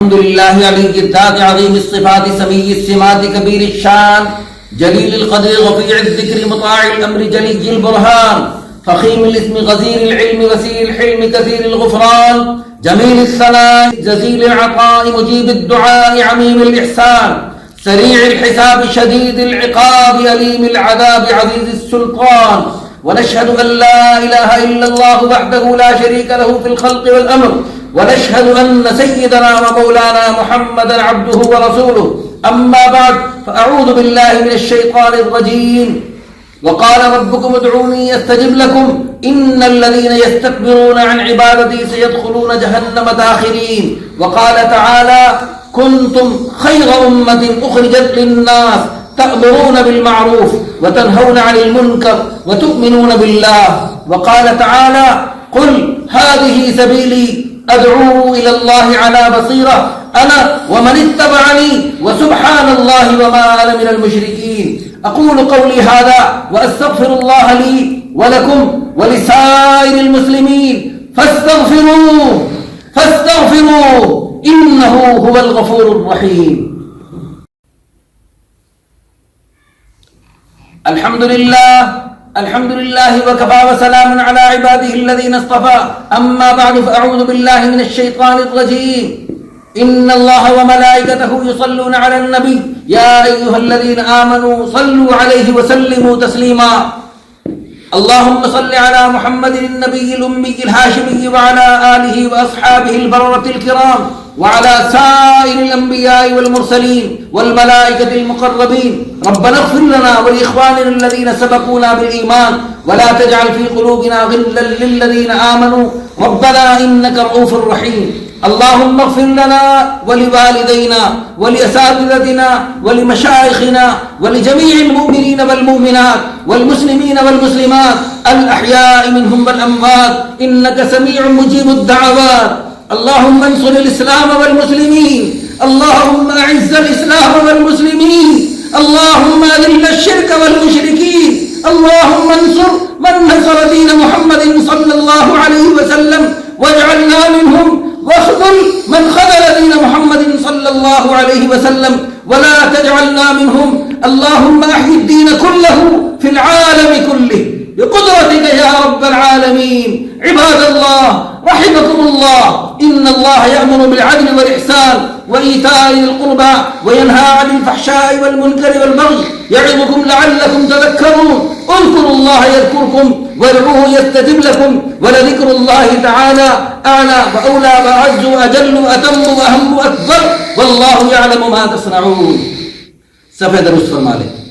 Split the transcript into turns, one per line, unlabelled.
الحمد لله علي الذات عظيم الصفات سمي السمات كبير الشان جليل القدر رفيع الذكر مطاع الأمر جلي البرهان فخيم الاسم غزير العلم وسيع الحلم كثير الغفران جميل الثناء جزيل العطاء مجيب الدعاء عميم الإحسان سريع الحساب شديد العقاب أليم العذاب عزيز السلطان ونشهد أن لا إله إلا الله وحده لا شريك له في الخلق والأمر ونشهد أن سيدنا ومولانا محمدا عبده ورسوله أما بعد فأعوذ بالله من الشيطان الرجيم وقال ربكم ادعوني يستجب لكم إن الذين يستكبرون عن عبادتي سيدخلون جهنم داخرين وقال تعالى كنتم خير أمة أخرجت للناس تأمرون بالمعروف وتنهون عن المنكر وتؤمنون بالله وقال تعالى قل هذه سبيلي أدعو إلى الله على بصيرة أنا ومن اتبعني وسبحان الله وما أنا من المشركين أقول قولي هذا وأستغفر الله لي ولكم ولسائر المسلمين فاستغفروه إنه هو الغفور الرحيم. الحمد لله وكفى وسلام على عباده الذين اصطفى أما بعد فأعوذ بالله من الشيطان الرجيم إن الله وملائكته يصلون على النبي يا أيها الذين آمنوا صلوا عليه وسلموا تسليما اللهم صل على محمد النبي الأمي الهاشمي وعلى آله وأصحابه البررة الكرام وعلى سائر الأنبياء والمرسلين والملائكة المقربين ربنا اغفر لنا ولإخواننا الذين سبقونا بالإيمان ولا تجعل في قلوبنا غلا للذين آمنوا ربنا إنك رؤوف رحيم اللهم اغفر لنا ولوالدينا ولأساتذتنا ولمشايخنا ولجميع المؤمنين والمؤمنات والمسلمين والمسلمات الأحياء منهم والأموات إنك سميع مجيب الدعوات اللهم انصر الإسلام والمسلمين اللهم أعز الإسلام والمسلمين اللهم أذل الشرك والمشركين اللهم انصر من نصر دين محمد صلى الله عليه وسلم واجعلنا منهم واخذل من خذل دين محمد صلى الله عليه وسلم ولا تجعلنا منهم اللهم أحيي الدين كله في العالم كله بقدرتك يا رب العالمين. عباد الله رحمكم الله إن الله يأمر بالعدل والإحسان وإيتاء ذي القربى وينهى عن الفحشاء والمنكر والبغي يعظكم لعلكم تذكرون اذكروا الله يذكركم وادعوه يستجب لكم ولذكر الله تعالى أعلى وأولى وأعز وأجل وأتم وأهم وأكبر والله يعلم ما تصنعون. صفحة درست فرما لیں.